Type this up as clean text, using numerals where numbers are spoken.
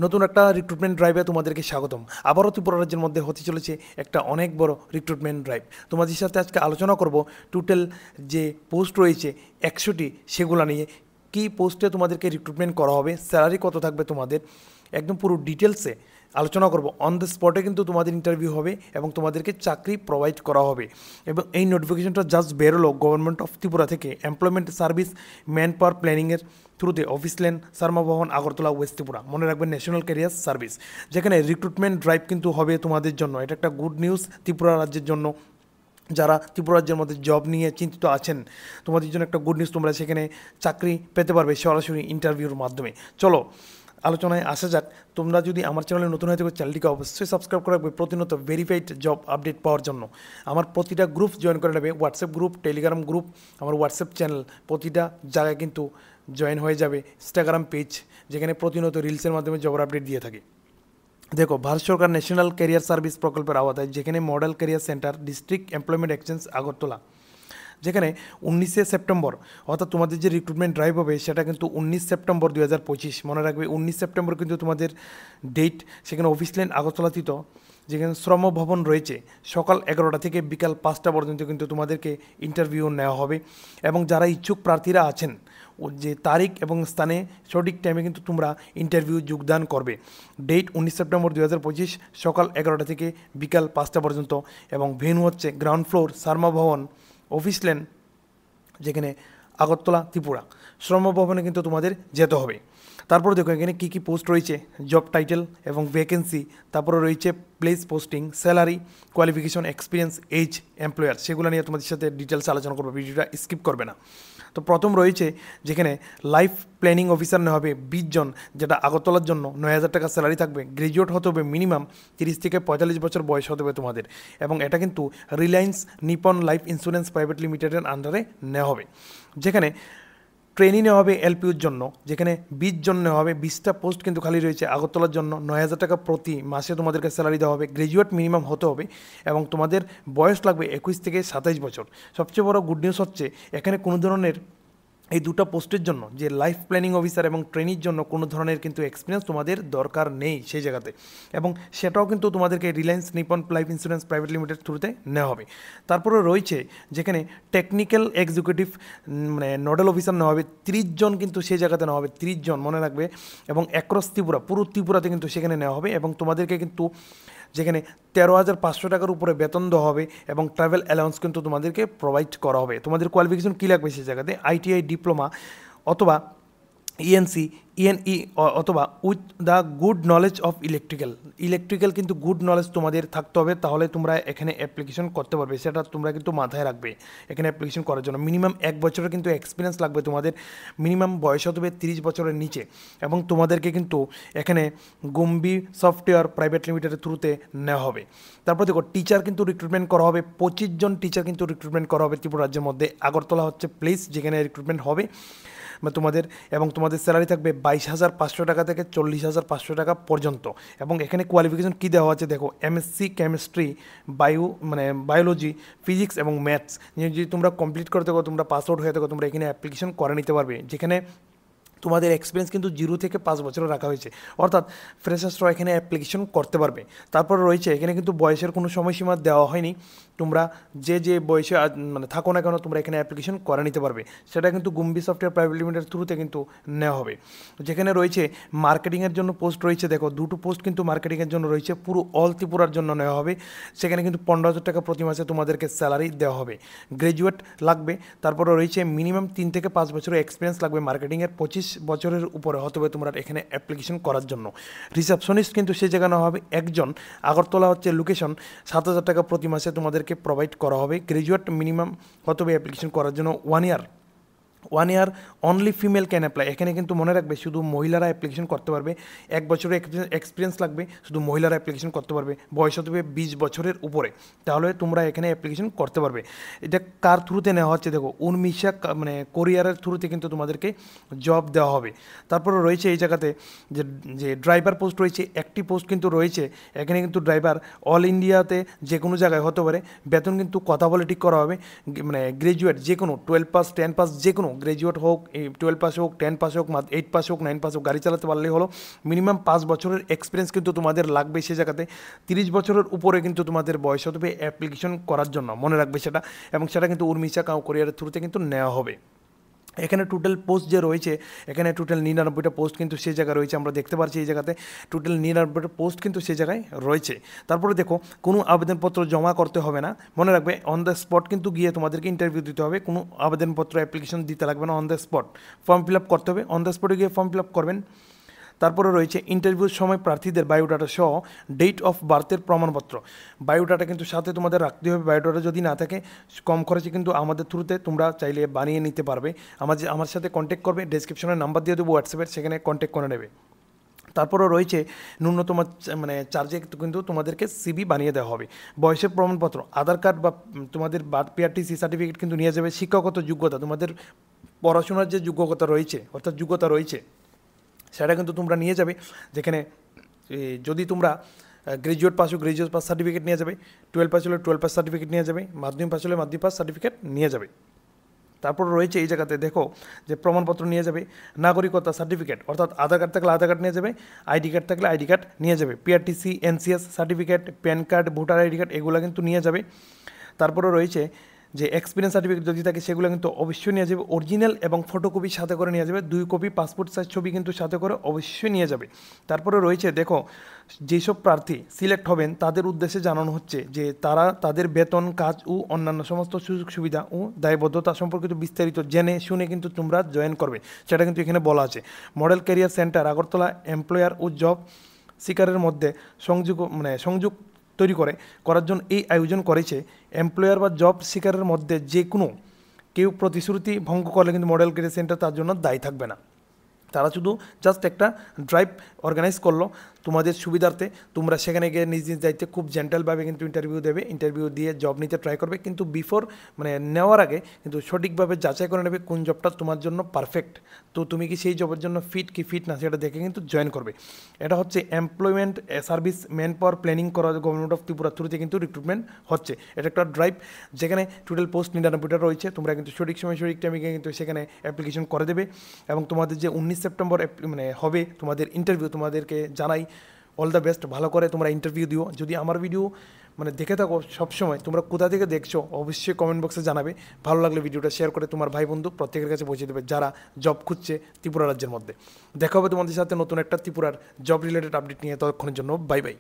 নতুন একটা রিক্রুটমেন্ট ড্রাইভে তোমাদেরকে স্বাগতম। আবারও ত্রিপুরা রাজ্যের মধ্যে হতে চলেছে একটা অনেক বড় রিক্রুটমেন্ট ড্রাইভ। তোমাদের সাথে আজকে আলোচনা করব টোটাল যে পোস্ট রয়েছে 100টি, সেগুলো নিয়ে কী পোস্টে তোমাদেরকে রিক্রুটমেন্ট করা হবে, স্যালারি কত থাকবে তোমাদের, একদম পুরো ডিটেলসে আলোচনা করব। অন দ্য স্পটে কিন্তু তোমাদের ইন্টারভিউ হবে এবং তোমাদেরকে চাকরি প্রোভাইড করা হবে। এবং এই নোটিফিকেশনটা জাস্ট বেরোলো গভর্নমেন্ট অফ ত্রিপুরা থেকে, এমপ্লয়মেন্ট সার্ভিস ম্যান পাওয়ার প্ল্যানিংয়ের থ্রুতে, অফিস ল্যান্ড, শর্মা ভবন, আগরতলা, ওয়েস্ট ত্রিপুরা। মনে রাখবেন ন্যাশনাল ক্যারিয়ার সার্ভিস, যেখানে রিক্রুটমেন্ট ড্রাইভ কিন্তু হবে তোমাদের জন্য। এটা একটা গুড নিউজ ত্রিপুরা রাজ্যের জন্য। যারা ত্রিপুরা রাজ্যের মধ্যে জব নিয়ে চিন্তিত আছেন, তোমাদের জন্য একটা গুড নিউজ, তোমরা সেখানে চাকরি পেতে পারবে সরাসরি ইন্টারভিউর মাধ্যমে। চলো আলোচনায় আসা যাক। তোমরা যদি আমার চ্যানেলে নতুন হয়ে থাকো, চ্যানেলটিকে অবশ্যই সাবস্ক্রাইব করে রাখবে প্রতিনিয়ত ভেরিফাইড জব আপডেট পাওয়ার জন্য। আমার প্রতিটা গ্রুপ জয়েন করে নেবে, হোয়াটসঅ্যাপ গ্রুপ, টেলিগ্রাম গ্রুপ, আমার হোয়াটসঅ্যাপ চ্যানেল, প্রতিটা জায়গায় কিন্তু জয়েন হয়ে যাবে। ইনস্টাগ্রাম পেজ, যেখানে প্রতিনিয়ত রিলসের মাধ্যমে জব আপডেট দিয়ে থাকে। দেখো, ভারত সরকার ন্যাশনাল ক্যারিয়ার সার্ভিস প্রকল্পের আওতায় যেখানে model career centre, district employment exchange Agartala, যেখানে 19শে সেপ্টেম্বর, অর্থাৎ তোমাদের যে রিক্রুটমেন্ট ড্রাইভ হবে সেটা কিন্তু 19 সেপ্টেম্বর 2025। মনে রাখবে 19 সেপ্টেম্বর কিন্তু তোমাদের ডেট। সেখানে অফিস ল্যান্ড আগরতলাস্থিত যেখানে শ্রম ভবন রয়েছে, সকাল 11টা থেকে বিকাল 5টা পর্যন্ত কিন্তু তোমাদেরকে ইন্টারভিউ নেওয়া হবে। এবং যারা ইচ্ছুক প্রার্থীরা আছেন, যে তারিখ এবং স্থানে সঠিক টাইমে কিন্তু তোমরা ইন্টারভিউ যোগদান করবে। ডেট 19 সেপ্টেম্বর 2025, সকাল 11টা থেকে বিকাল 5টা পর্যন্ত। এবং ভেন্যু হচ্ছে গ্রাউন্ড ফ্লোর, শর্মা ভবন, অফিস ল্যান্ড, যেখানে আগরতলা, ত্রিপুরা। শ্রম ভবনে কিন্তু তোমাদের যেতে হবে। তারপর দেখো এখানে কী কী পোস্ট রয়েছে, জব টাইটেল এবং ভ্যাকেন্সি, তারপরে রয়েছে place, posting, salary, qualification, experience, age, employer, সেগুলো নিয়ে তোমাদের সাথে ডিটেলস আলোচনা করবো। ভিডিওটা স্কিপ করবে না। তো প্রথম রয়েছে যেখানে লাইফ প্ল্যানিং অফিসার নেওয়া হবে 20 জন, যেটা আগরতলার জন্য 9,000 টাকা স্যালারি থাকবে। গ্র্যাজুয়েট হতে হবে, মিনিমাম 30 থেকে 45 বছর বয়স হতে হবে তোমাদের। এবং এটা কিন্তু রিলায়েন্স নিপন লাইফ ইন্স্যুরেন্স প্রাইভেট লিমিটেডের আন্ডারে নেওয়া হবে। যেখানে ট্রেনিং নেওয়া হবে এলপিউর জন্য, যেখানে 20 জন নেওয়া হবে। 20টা পোস্ট কিন্তু খালি রয়েছে আগরতলার জন্য। 9,000 টাকা প্রতি মাসে তোমাদেরকে স্যালারি দেওয়া হবে। গ্র্যাজুয়েট মিনিমাম হতে হবে এবং তোমাদের বয়স লাগবে 21 থেকে 27 বছর। সবচেয়ে বড় গুড নিউজ হচ্ছে এখানে কোনো ধরনের এই দুটো পোস্টের জন্য, যে লাইফ প্ল্যানিং অফিসার এবং ট্রেনির জন্য, কোনো ধরনের কিন্তু এক্সপিরিয়েন্স তোমাদের দরকার নেই সেই জায়গাতে। এবং সেটাও কিন্তু তোমাদেরকে রিলায়েন্স নিপন লাইফ ইন্স্যুরেন্স প্রাইভেট লিমিটেড থ্রুতে নেওয়া হবে। তারপরে রয়েছে যেখানে টেকনিক্যাল এক্সিকিউটিভ মানে নোডাল অফিসার নেওয়া হবে 30 জন, কিন্তু সেই জায়গাতে নেওয়া হবে 30 জন, মনে রাখবে। এবং অ্যাক্রস ত্রিপুরা, পুরো ত্রিপুরাতে কিন্তু সেখানে নেওয়া হবে। এবং তোমাদেরকে কিন্তু যেখানে 13,500 টাকার উপরে বেতন দেওয়া হবে এবং ট্রাভেল অ্যালাউন্স কিন্তু তোমাদেরকে প্রোভাইড করা হবে। তোমাদের কোয়ালিফিকেশন কী লাগবে সেই জায়গাতে, আইটিআই ডিপ্লোমা অথবা ইএনসি, ইএনই, অথবা with the good knowledge of electrical কিন্তু গুড নলেজ তোমাদের থাকতে হবে, তাহলে তোমরা এখানে অ্যাপ্লিকেশন করতে পারবে। সেটা তোমরা কিন্তু মাথায় রাখবে এখানে অ্যাপ্লিকেশন করার জন্য। মিনিমাম 1 বছরের কিন্তু এক্সপিরিয়েন্স লাগবে তোমাদের। মিনিমাম বয়স হতে হবে 30 বছরের নিচে। এবং তোমাদেরকে কিন্তু এখানে গম্বি সফটওয়্যার প্রাইভেট লিমিটেডের থ্রুতে নেওয়া হবে। তারপর দেখো, টিচার কিন্তু রিক্রুটমেন্ট করা হবে 25 জন টিচার কিন্তু রিক্রুটমেন্ট করা হবে ত্রিপুরা রাজ্যের মধ্যে। আগরতলা হচ্ছে প্লেস যেখানে রিক্রুটমেন্ট হবে তোমাদের। এবং তোমাদের স্যালারি থাকবে 22,500 টাকা থেকে 40,500 টাকা পর্যন্ত। এবং এখানে কোয়ালিফিকেশন কী দেওয়া আছে দেখো, এমএসসি কেমিস্ট্রি, বায়োলজি, ফিজিক্স এবং ম্যাথস যদি তোমরা কমপ্লিট করতে থাকো, তোমরা পাস আউট হয়ে থাকো, তোমরা এখানে অ্যাপ্লিকেশন করে নিতে পারবে। যেখানে তোমাদের এক্সপিরিয়েন্স কিন্তু 0 থেকে 5 বছরে রাখা হয়েছে, অর্থাৎ ফ্রেশার্সরা এখানে অ্যাপ্লিকেশন করতে পারবে। তারপর রয়েছে এখানে কিন্তু বয়সের কোনো সময়সীমা দেওয়া হয়নি। তোমরা যে বয়সে মানে থাকো না কেন, তোমরা এখানে অ্যাপ্লিকেশন করে নিতে পারবে। সেটা কিন্তু গুম্বি সফটওয়্যার প্রাইভেট লিমিটেডের থ্রুতে কিন্তু নেওয়া হবে। যেখানে রয়েছে মার্কেটিংয়ের জন্য পোস্ট রয়েছে, দেখো 2টো পোস্ট কিন্তু মার্কেটিংয়ের জন্য রয়েছে, পুরো অল ত্রিপুরার জন্য নেওয়া হবে। সেখানে কিন্তু 15,000 টাকা প্রতি মাসে তোমাদেরকে স্যালারি দেওয়া হবে। গ্র্যাজুয়েট লাগবে। তারপরে রয়েছে মিনিমাম 3 থেকে 5 বছরের এক্সপিরিয়েন্স লাগবে মার্কেটিংয়ের। 25 বছরের উপরে হতে হবে তোমরা এখানে অ্যাপ্লিকেশন করার জন্য। রিসেপশনিস্ট কিন্তু সে জায়গা নেওয়া হবে 1 জন। আগরতলা হচ্ছে লোকেশন। 7,000 টাকা প্রতি মাসে তোমাদেরকে প্রোভাইড করা হবে। গ্র্যাজুয়েট মিনিমাম হতে হবে অ্যাপ্লিকেশন করার জন্য 1 ইয়ার অনলি ফিমেল ক্যান অ্যাপ্লাই। এখানে কিন্তু মনে রাখবে শুধু মহিলারা অ্যাপ্লিকেশন করতে পারবে। 1 বছরের এক্সপিরিয়েন্স লাগবে, শুধু মহিলারা অ্যাপ্লিকেশন করতে পারবে। বয়স হতে হবে 20 বছরের উপরে, তাহলে তোমরা এখানে অ্যাপ্লিকেশন করতে পারবে। এটা কার থ্রুতে নেওয়া হচ্ছে দেখো, উর্মিশা মানে কোরিয়ারের থ্রুতে কিন্তু তোমাদেরকে জব দেওয়া হবে। তারপরে রয়েছে এই জায়গাতে যে ড্রাইভার পোস্ট রয়েছে, একটি পোস্ট কিন্তু রয়েছে এখানে কিন্তু ড্রাইভার অল ইন্ডিয়াতে যে কোনো জায়গায় হতে পারে। বেতন কিন্তু কথা বলে ঠিক করা হবে। মানে গ্র্যাজুয়েট যে কোনো 12 পাস 10 পাস যে কোনো গ্র্যাজুয়েট হোক, 12 পাস হোক, 10 পাস হোক, 8 পাস হোক, 9 পাস হোক, গাড়ি চালাতে পারলেই হলো। মিনিমাম 5 বছরের এক্সপিরিয়েন্স কিন্তু তোমাদের লাগবে সে জায়গাতে। 30 বছরের উপরে কিন্তু তোমাদের বয়স হতে হবে অ্যাপ্লিকেশন করার জন্য, মনে রাখবে সেটা। এবং সেটা কিন্তু উর্মিশা কোরিয়ারের থ্রুতে কিন্তু নেওয়া হবে। এখানে টোটাল পোস্ট যে রয়েছে, এখানে টোটাল 99টা পোস্ট কিন্তু সেই জায়গায় রয়েছে, আমরা দেখতে পাচ্ছি এই জায়গাতে টোটাল 99টা পোস্ট কিন্তু সেই জায়গায় রয়েছে। তারপরে দেখো, কোনো আবেদনপত্র জমা করতে হবে না, মনে রাখবে অন দ্য স্পট কিন্তু গিয়ে তোমাদেরকে ইন্টারভিউ দিতে হবে। কোনো আবেদনপত্র অ্যাপ্লিকেশন দিতে লাগবে না, on the spot form fill up করতে হবে, অন দ্য স্পটে গিয়ে ফর্ম ফিল আপ করবেন। তারপরে রয়েছে ইন্টারভিউর সময় প্রার্থীদের বায়োডাটা সহ ডেট অফ বার্থের প্রমাণপত্র। বায়োডাটা কিন্তু সাথে তোমাদের রাখতে হবে। বায়োডাটা যদি না থাকে, কম খরচে কিন্তু আমাদের থ্রুতে তোমরা চাইলে বানিয়ে নিতে পারবে। আমার সাথে কন্ট্যাক্ট করবে, ডেসক্রিপশনে নাম্বার দিয়ে দেবো হোয়াটসঅ্যাপের, সেখানে কন্ট্যাক্ট করে নেবে। তারপরেও রয়েছে ন্যূনতম মানে চার্জে কিন্তু তোমাদেরকে সিভি বানিয়ে দেওয়া হবে। বয়সের প্রমাণপত্র, আধার কার্ড বা তোমাদের পিআরটিসি সার্টিফিকেট কিন্তু নিয়ে যাবে। শিক্ষাগত যোগ্যতা, তোমাদের পড়াশোনার যে যোগ্যতা রয়েছে অর্থাৎ যোগ্যতা রয়েছে সেটা কিন্তু তোমরা নিয়ে যাবে। যেখানে যদি তোমরা গ্র্যাজুয়েট পাস হোক, গ্র্যাজুয়েট পাস সার্টিফিকেট নিয়ে যাবে, 12 পাস হলে 12 পাস সার্টিফিকেট নিয়ে যাবে, মাধ্যমিক পাস হলে মাধ্যমিক পাস সার্টিফিকেট নিয়ে যাবে। তারপর রয়েছে এই জায়গাতে দেখো যে প্রমাণপত্র নিয়ে যাবে, নাগরিকতা সার্টিফিকেট অর্থাৎ আধার কার্ড থাকলে আধার কার্ড নিয়ে যাবে, আইডি কার্ড থাকলে আইডি কার্ড নিয়ে যাবে, PRTC, NCS certificate, pan card, voter ID card এগুলো কিন্তু নিয়ে যাবে। তারপরে রয়েছে যে এক্সপিরিয়েন্স সার্টিফিকেট যদি থাকে সেগুলো কিন্তু অবশ্যই নিয়ে যাবে। অরিজিনাল এবং ফটোকপি সাথে করে নিয়ে যাবে, 2 কপি পাসপোর্ট সাইজ ছবি কিন্তু সাথে করে অবশ্যই নিয়ে যাবে। তারপরে রয়েছে দেখো, যেসব প্রার্থী সিলেক্ট হবেন তাদের উদ্দেশ্যে জানানো হচ্ছে যে তারা তাদের বেতন, কাজ ও অন্যান্য সমস্ত সুযোগ সুবিধা ও দায়বদ্ধতা সম্পর্কিত বিস্তারিত জেনে শুনে কিন্তু তোমরা জয়েন করবে, সেটা কিন্তু এখানে বলা আছে। Model career centre Agartala employer ও জব সিকারের মধ্যে সংযোগ তৈরি করার জন্য এই আয়োজন করেছে। এমপ্লয়ার বা জব সিকারের মধ্যে যে কোনো কেউ প্রতিশ্রুতি ভঙ্গ করলে কিন্তু মডেল ক্যারিয়ার সেন্টার তার জন্য দায়ী থাকবে না। তারা শুধু জাস্ট একটা ড্রাইভ অর্গানাইজ করলো তোমাদের সুবিধার্থে। তোমরা সেখানে গিয়ে নিজ নিজ দায়িত্বে খুব জেন্টালভাবে কিন্তু ইন্টারভিউ দেবে, ইন্টারভিউ দিয়ে জব নিতে ট্রাই করবে। কিন্তু বিফোর নেওয়ার আগে কিন্তু সঠিকভাবে যাচাই করে নেবে কোন জবটা তোমার জন্য পারফেক্ট, তো তুমি কি সেই জবের জন্য ফিট কি ফিট না সেটা দেখে কিন্তু জয়েন করবে। এটা হচ্ছে employment service man power planning করা গভর্নমেন্ট অফ ত্রিপুরা থ্রুতে কিন্তু রিক্রুটমেন্ট হচ্ছে। এটা একটা ড্রাইভ যেখানে টোটাল পোস্ট 99টা রয়েছে। তোমরা কিন্তু সঠিক সময় সঠিক টাইমে কিন্তু সেখানে অ্যাপ্লিকেশন করে দেবে। এবং তোমাদের যে 19 সেপ্টেম্বর হবে তোমাদের ইন্টারভিউ, তোমাদেরকে জানাই অল দ্য বেস্ট, ভালো করে তোমরা ইন্টারভিউ দিও। যদি আমার ভিডিও দেখে থাকো সবসময়, তোমরা কোথা থেকে দেখছো অবশ্যই কমেন্ট বক্সে জানাবে। ভালো লাগলে ভিডিওটা শেয়ার করে তোমার ভাই বন্ধু প্রত্যেকের কাছে পৌঁছে দেবে যারা জব খুঁজছে ত্রিপুরা রাজ্যের মধ্যে। দেখা হবে তোমাদের সাথে নতুন একটা ত্রিপুরার জব রিলেটেড আপডেট নিয়ে। ততক্ষণের জন্য বাই বাই।